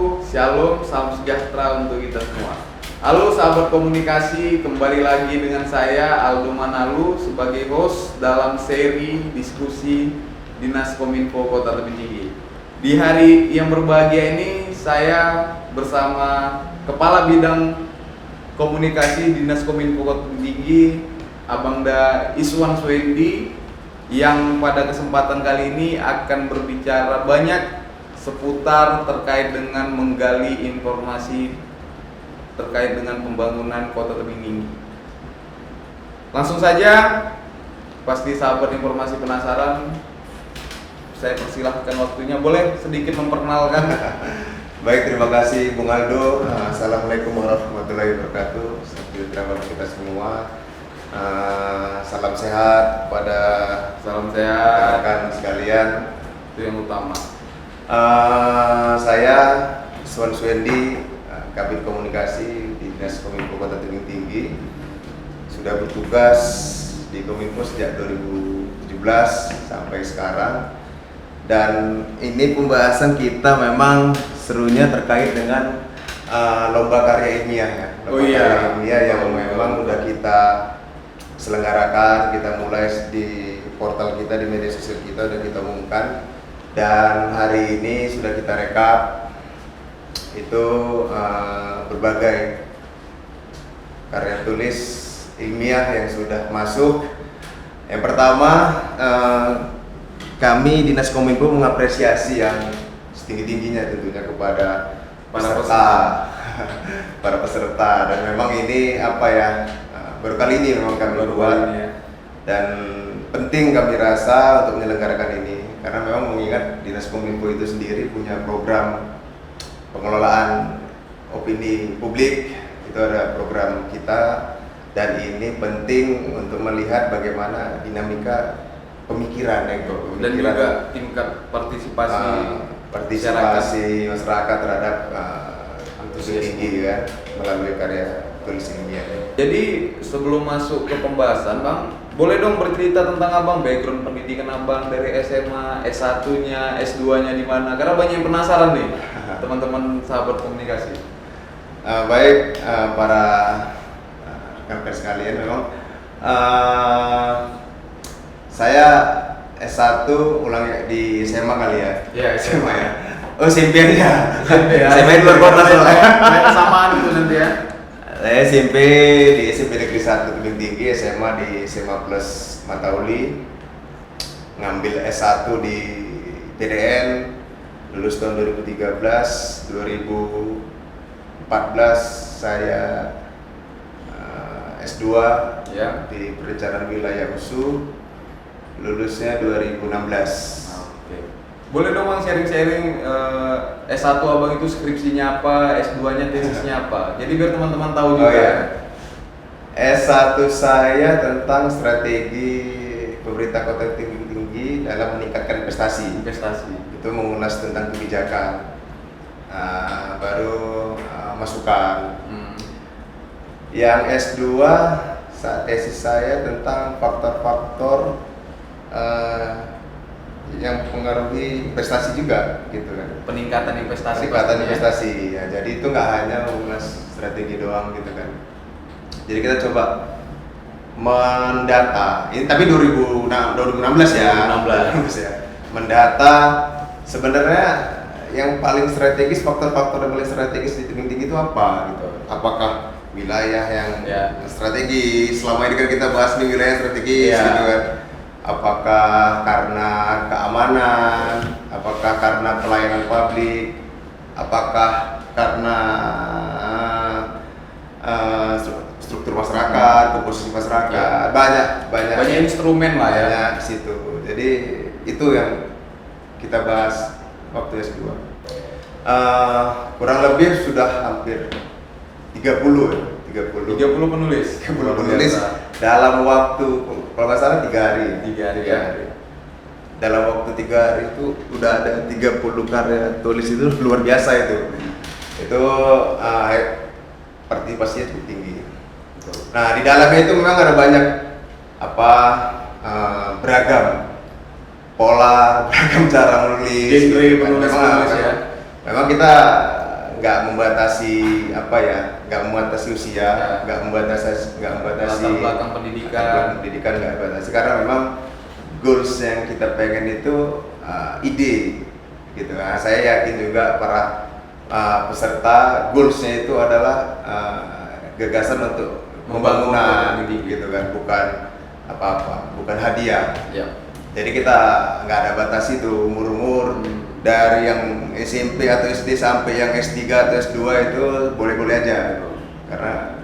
Shalom, salam sejahtera untuk kita semua. Halo sahabat komunikasi, kembali lagi dengan saya Aldo Manalu sebagai host dalam seri diskusi Dinas Kominfo Kota Tebing Tinggi. Di hari yang berbahagia ini saya bersama Kepala Bidang Komunikasi Dinas Kominfo Kota Tebing Tinggi, Abangda Iswan Swendi, yang pada kesempatan kali ini akan berbicara banyak seputar terkait dengan menggali informasi terkait dengan pembangunan Kota Tebing Tinggi. Langsung saja, pasti sahabat informasi penasaran, saya persilahkan waktunya, boleh sedikit memperkenalkan. Baik, terima kasih Bung Aldo. Assalamualaikum warahmatullahi wabarakatuh. Sejahtera bagi kita semua. Salam sehat pada rekan sekalian. Itu yang utama. Saya Iswan Swendi, Kabid Komunikasi di Dinas Kominfo Kota Tebing Tinggi. Sudah bertugas di Kominfo sejak 2017 sampai sekarang. Dan ini pembahasan kita memang serunya terkait dengan lomba karya ilmiah ya. Karya ilmiah yang memang sudah kita selenggarakan, kita mulai di portal kita, di media sosial kita sudah kita umumkan. Dan hari ini sudah kita rekap itu berbagai karya tulis ilmiah yang sudah masuk. Yang pertama, kami Dinas Kominfo mengapresiasi yang setinggi-tingginya tentunya kepada para peserta, dan memang ini baru kali ini memang kami buat dan penting kami rasa untuk menyelenggarakan ini, karena memang mengingat Dinas Kominfo itu sendiri punya program pengelolaan opini publik, itu ada program kita, dan ini penting untuk melihat bagaimana dinamika pemikiran dan juga tingkat partisipasi masyarakat terhadap tinggi kan melalui karya tulis ilmiah. Jadi sebelum masuk ke pembahasan, Bang, boleh dong bercerita tentang Abang, background pendidikan Abang dari SMA, S1-nya, S2-nya di mana? Karena banyak yang penasaran nih, teman-teman sahabat komunikasi. Baik, para rekan sekalian, memang saya S1 ulang di SMA kali ya. Iya, SMA ya. Oh, SMP aja. SMA di luar kota soalnya. Samaan itu nanti ya. Saya SMP di SMP Negeri 1 Tebing Tinggi, SMA di SMA Plus Matauli, ngambil S1 di PDN, lulus tahun 2013, 2014 saya S2 ya di Perencanaan Wilayah USU, lulusnya 2016. Boleh dong Bang sharing-sharing S1 Abang itu skripsinya apa, S2-nya tesisnya apa? Jadi biar teman-teman tahu juga. S1 saya tentang strategi pemerintah Kota Tebing Tinggi dalam meningkatkan investasi. Itu mengulas tentang kebijakan. Baru masukan. Yang S2 tesis saya tentang faktor-faktor yang mempengaruhi investasi juga, gitu kan. Peningkatan investasi. Ya. Jadi itu nggak hanya mengulas strategi doang, gitu kan. Jadi kita coba mendata. Ini tapi 2016 ya. 2016 ya. Mendata sebenarnya yang paling strategis, faktor-faktor yang paling strategis di Tebing Tinggi itu apa, gitu. Apakah wilayah yang strategis? Selama ini kan kita bahas nih wilayah strategis, gitu kan. Apakah karena keamanan, apakah karena pelayanan publik, apakah karena struktur masyarakat, komposisi masyarakat, banyak instrumen lah ya. Banyak di situ. Jadi itu yang kita bahas waktu S2. Kurang lebih sudah hampir 30 penulis dalam waktu, kalau nggak salah 3 hari. Dalam waktu 3 hari itu udah ada 30 karya tulis, itu luar biasa itu. Itu partisipasinya cukup tinggi. Nah, di dalamnya itu memang ada banyak beragam pola, beragam cara menulis. Genre penulis ya. Memang kita nggak membatasi apa ya, nggak membatasi usia, nggak membatasi latar belakang pendidikan, nggak membatasi, karena memang goals yang kita pengen itu ide gitu. Nah, saya yakin juga para peserta goalsnya itu adalah gagasan untuk pembangunan gitu kan, bukan apa-apa, bukan hadiah. Ya. Jadi kita nggak ada batas itu umur dari yang SMP atau SD sampai yang S3 atau S2 itu boleh-boleh aja, karena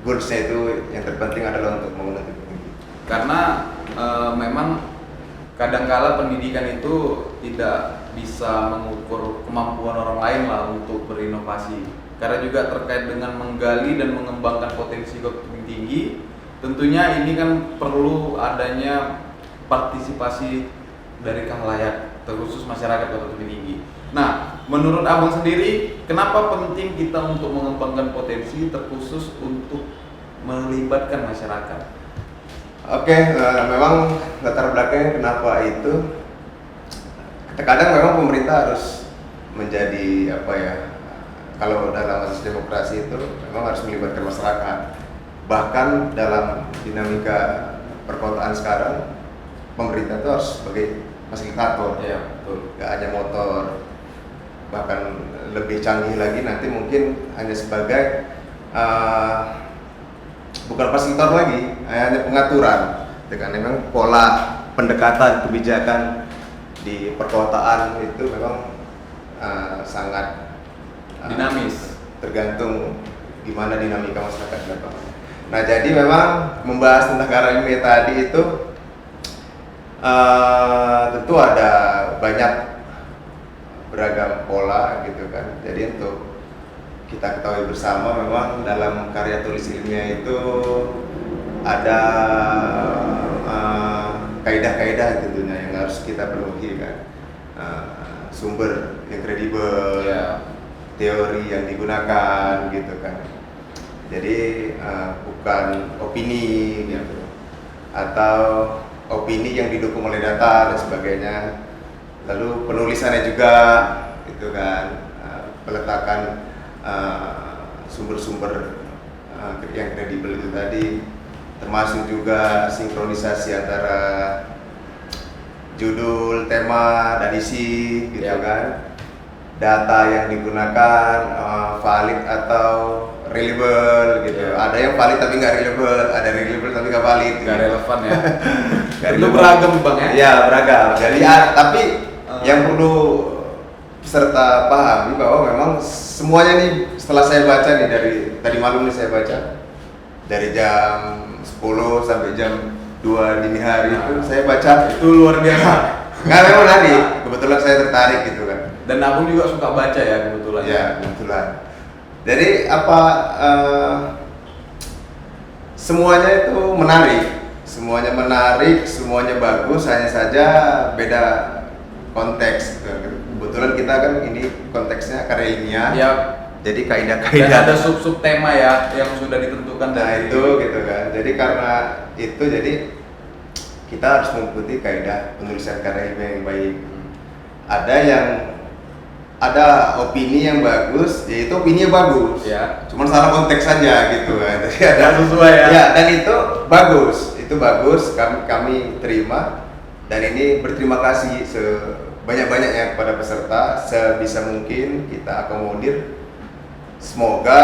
goalsnya itu yang terpenting adalah untuk membangun tinggi. Karena memang kadangkala pendidikan itu tidak bisa mengukur kemampuan orang lain lah untuk berinovasi. Karena juga terkait dengan menggali dan mengembangkan potensi keperluan tinggi, tentunya ini kan perlu adanya partisipasi dari khalayak, terkhusus masyarakat Kota Tebing Tinggi. Nah, menurut Abang sendiri, kenapa penting kita untuk mengembangkan potensi, terkhusus untuk melibatkan masyarakat? Oke, memang latar belakangnya kenapa itu, terkadang memang pemerintah harus menjadi apa ya, kalau dalam asas demokrasi itu memang harus melibatkan masyarakat. Bahkan dalam dinamika perkotaan sekarang, pemerintah itu harus sebagai fasilitator, ya, betul. Gak hanya motor, bahkan lebih canggih lagi nanti mungkin hanya sebagai bukan fasilitator lagi, hanya pengaturan. Dengan memang pola pendekatan kebijakan di perkotaan itu memang sangat dinamis, tergantung gimana dinamika masyarakat di lapangan. Nah, jadi memang membahas tentang KRLM tadi itu tentu ada banyak beragam pola gitu kan. Jadi untuk kita ketahui bersama, memang dalam karya tulis ilmiah itu ada kaidah-kaidah tentunya yang harus kita penuhi kan. Sumber yang kredibel, teori yang digunakan gitu kan. Jadi bukan opini gitu, atau opini yang didukung oleh data dan sebagainya. Lalu penulisannya juga gitu kan, peletakan sumber-sumber yang kredibel itu tadi, termasuk juga sinkronisasi antara judul, tema, dan isi gitu kan. Data yang digunakan valid atau reliable gitu. Ada yang valid tapi nggak reliable, ada reliable tapi nggak valid. Nggak gitu. relevan ya. Itu beragam Bang ya? Ya beragam. Jadi tapi yang perlu peserta pahami bahwa memang semuanya nih, setelah saya baca nih dari tadi malam nih, saya baca dari jam 10 sampai jam 2 dini hari itu saya baca, itu luar biasa. Nggak, memang tadi kebetulan saya tertarik gitu kan. Dan Abang juga suka baca ya kebetulan. Ya kebetulan. Jadi apa semuanya itu menarik, semuanya bagus, hanya saja beda konteks. Kebetulan kita kan ini konteksnya karya ilmiah. Ya. Jadi Dan kaidah-kaidah ada sub-sub tema ya yang sudah ditentukan dari itu gitu kan. Jadi karena itu, jadi kita harus mengikuti kaidah penulisan karya ilmiah yang baik. Ada opini yang bagus, yaitu opini yang bagus. Ya. Cuman salah konteks saja gitu kan. Jadi ada sesuai ya. Ya, dan itu bagus. Kami terima, dan ini berterima kasih sebanyak-banyaknya kepada peserta. Sebisa mungkin kita akomodir. Semoga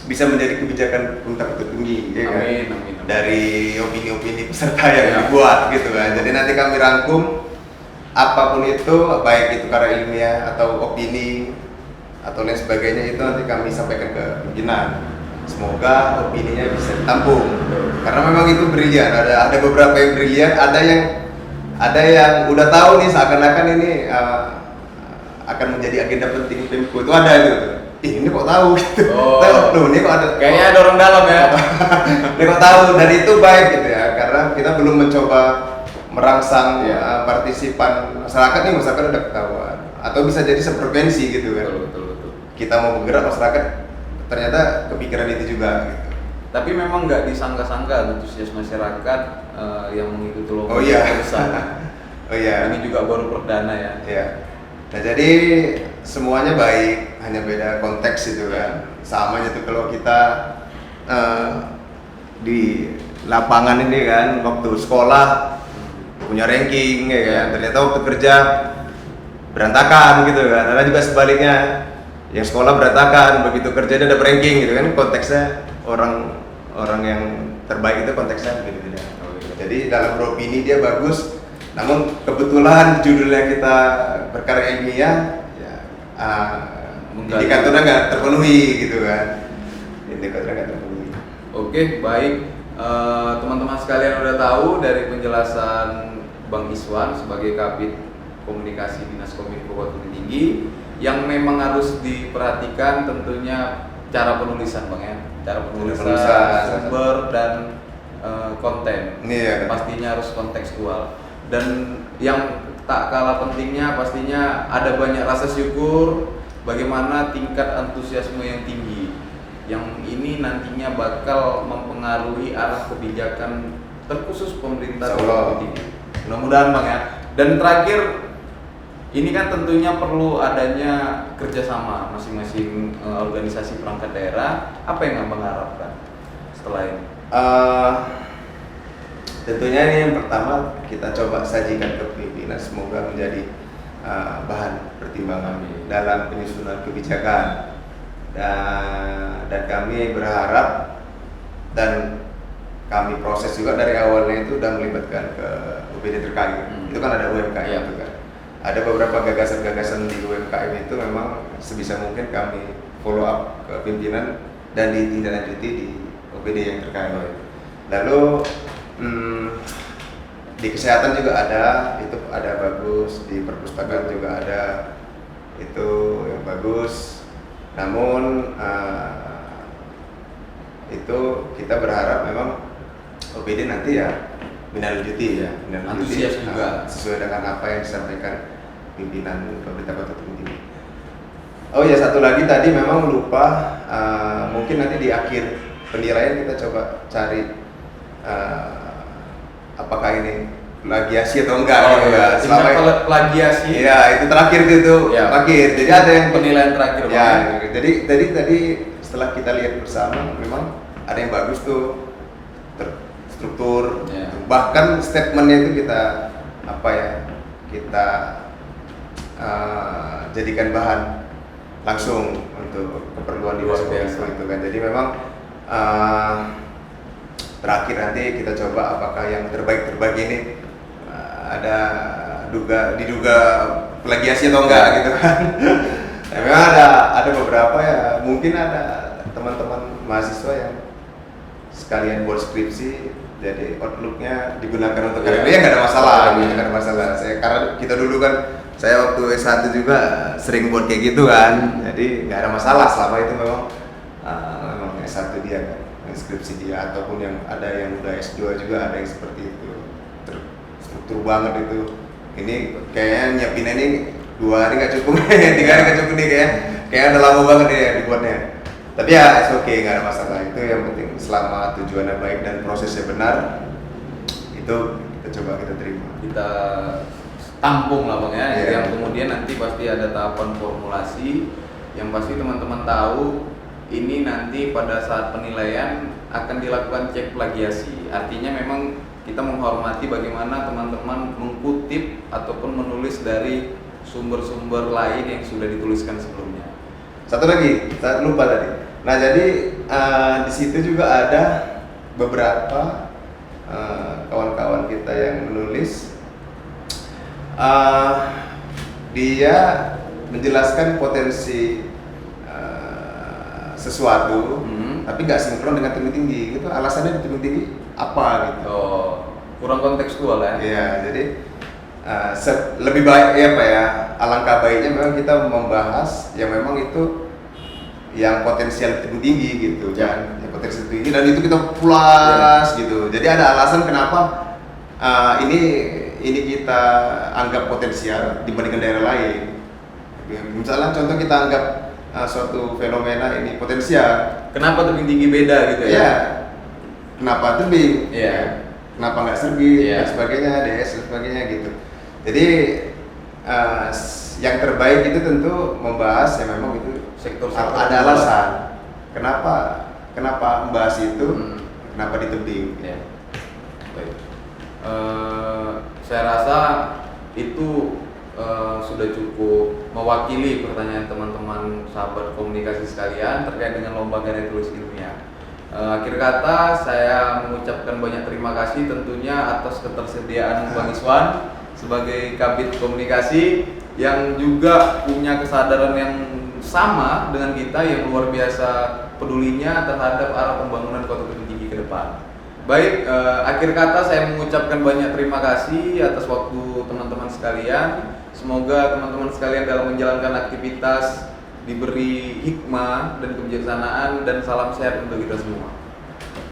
bisa menjadi kebijakan pemerintah tertinggi, ya kan? Amin. Dari opini-opini peserta yang dibuat gitu kan. Jadi nanti kami rangkum apapun itu, baik itu karya ilmiah atau opini atau lain sebagainya, itu nanti kami sampaikan ke pimpinan. Semoga opininya bisa ditampung. Karena memang itu brilian. Ada beberapa yang brilian, ada yang udah tahu nih seakan-akan ini akan menjadi agenda penting Pemko, itu ada gitu. Ini kok tahu gitu. Loh, ini kok ada. Kayaknya ada orang dalam ya. Ini kok tahu, dan itu baik gitu ya, karena kita belum mencoba merangsang partisipan masyarakat udah ketahuan, atau bisa jadi seprevensi gitu kan. Betul. Kita mau bergerak, masyarakat ternyata kepikiran itu juga gitu. Tapi memang nggak disangka-sangka antusias masyarakat yang mengikuti lomba. Oh iya. Besar. Oh iya. Ini juga baru perdana ya. Iya. Nah, jadi semuanya baik, hanya beda konteks itu kan. Sama aja tuh kalau kita di lapangan ini kan, waktu sekolah punya ranking ya kan, ternyata waktu kerja berantakan gitu kan. Ada juga sebaliknya, yang sekolah berantakan, begitu kerja dia ada ranking gitu kan. Konteksnya orang yang terbaik itu konteksnya beda-beda. Jadi dalam beropini dia bagus, namun kebetulan judulnya kita berkarya ilmiah, ya, indikatornya nggak terpenuhi gitu kan. Indikatornya nggak terpenuhi. Oke, baik. Teman-teman sekalian udah tahu dari penjelasan Bang Iswan sebagai Kabid Komunikasi Dinas Kominfo Kota Tinggi, yang memang harus diperhatikan tentunya cara penulisan Bang ya, cara penulisan, sumber dan konten. Ya. Pastinya harus kontekstual, dan yang tak kalah pentingnya pastinya ada banyak rasa syukur, bagaimana tingkat antusiasme yang tinggi, yang ini nantinya bakal mempengaruhi arah kebijakan terkhusus pemerintah Kota Tinggi. Mudah-mudahan Bang ya. Dan terakhir, ini kan tentunya perlu adanya kerjasama masing-masing organisasi perangkat daerah. Apa yang Abang harapkan setelah ini? Tentunya ini yang pertama kita coba sajikan ke pimpinan, semoga menjadi bahan pertimbangan dalam penyusunan kebijakan. Dan kami berharap, dan kami proses juga dari awalnya itu udah melibatkan ke UPD terkait. Itu kan ada UMKM itu kan. Ada beberapa gagasan-gagasan di UMKM itu memang sebisa mungkin kami follow up ke pimpinan dan ditindaklanjuti di OPD yang terkait. Lalu di kesehatan juga ada, itu ada bagus, di perpustakaan juga ada, itu yang bagus. Namun itu kita berharap memang OPD nanti ya menindaklanjuti ya, antusias juga sesuai dengan apa yang disampaikan pimpinan pemerintah Kota Tinggi. Oh ya, satu lagi tadi memang lupa, mungkin nanti di akhir penilaian kita coba cari apakah ini plagiasi atau enggak gitu ya. Selama plagiasi. Ya, itu terakhir itu ya. Terakhir. Jadi ada yang penilaian terakhir. Ya, jadi tadi setelah kita lihat bersama memang ada yang bagus tuh, struktur, bahkan statementnya itu kita kita jadikan bahan langsung untuk keperluan di Kominfo itu kan. Jadi memang terakhir nanti kita coba apakah yang terbaik ini ada diduga plagiasi atau enggak gitu kan. Nah, memang ada beberapa ya, mungkin ada teman-teman mahasiswa yang sekalian buat skripsi, jadi outlooknya digunakan untuk karya ya, nggak ada masalah, nggak ada masalah. Karena kita dulu kan, saya waktu S1 juga sering buat kayak gitu kan, jadi nggak ada masalah selama itu memang S1 dia kan, skripsi dia, ataupun yang ada yang udah S2 juga ada yang seperti itu, terstruktur banget itu. Ini kayaknya nyiapinnya ini 2 hari nggak cukup, 3 hari nggak cukup nih kayak ada lama banget ya dibuatnya. Tapi ya it's okay, nggak ada masalah. Itu yang penting selama tujuannya baik dan prosesnya benar, itu kita coba kita terima. Kita tampung lah Bang ya, yang kemudian nanti pasti ada tahapan formulasi, yang pasti teman-teman tahu ini nanti pada saat penilaian akan dilakukan cek plagiasi. Artinya memang kita menghormati bagaimana teman-teman mengkutip ataupun menulis dari sumber-sumber lain yang sudah dituliskan sebelumnya. Satu lagi, saya lupa tadi. Nah, jadi di situ juga ada beberapa kawan-kawan kita yang menulis, dia menjelaskan potensi sesuatu, tapi nggak sinkron dengan tebing tinggi. Gitu. Alasannya di tebing tinggi apa gitu? Oh, kurang kontekstual ya? Iya, jadi lebih baik ya Pak ya. Alangkah baiknya memang kita membahas yang memang itu yang potensial tebing tinggi gitu kan, yang potensial tinggi, dan itu kita pulas gitu. Jadi ada alasan kenapa ini kita anggap potensial dibandingkan daerah lain. Misalnya contoh kita anggap suatu fenomena ini potensial. Kenapa tebing tinggi beda gitu ya? Ya. Kenapa tebing? Iya. Kenapa nggak serbit dan sebagainya, DS dan sebagainya gitu. Jadi yang terbaik itu tentu membahas yang memang itu Sektor-sektor ada alasan kenapa membahas itu, kenapa di tebing. Ya. Baik. Saya rasa itu sudah cukup mewakili pertanyaan teman-teman sahabat komunikasi sekalian terkait dengan lomba karya tulis ilmiah. Akhir kata saya mengucapkan banyak terima kasih tentunya atas ketersediaan Bang Iswan sebagai Kabid Komunikasi yang juga punya kesadaran yang sama dengan kita, yang luar biasa pedulinya terhadap arah pembangunan Kota Tebing Tinggi ke depan. Baik, akhir kata saya mengucapkan banyak terima kasih atas waktu teman-teman sekalian. Semoga teman-teman sekalian dalam menjalankan aktivitas diberi hikmah dan kebijaksanaan, dan salam sehat untuk kita semua.